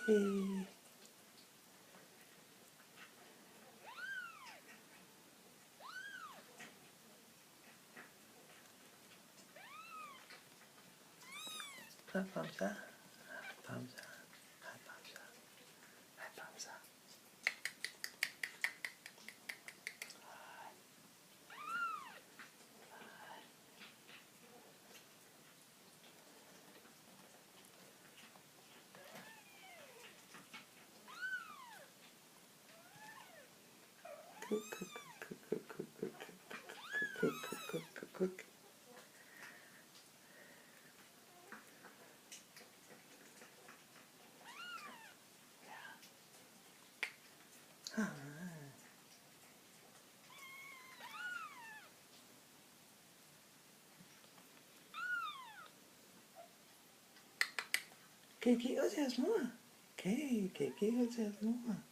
Hey. High thumbs up. High thumbs up. High thumbs up. High thumbs up. Cook, cook, cook, cook, cook, cook, cook, cook, cook, cook, cook. Ah. ¿Qué quieres, mamá? ¿Qué quieres, mamá?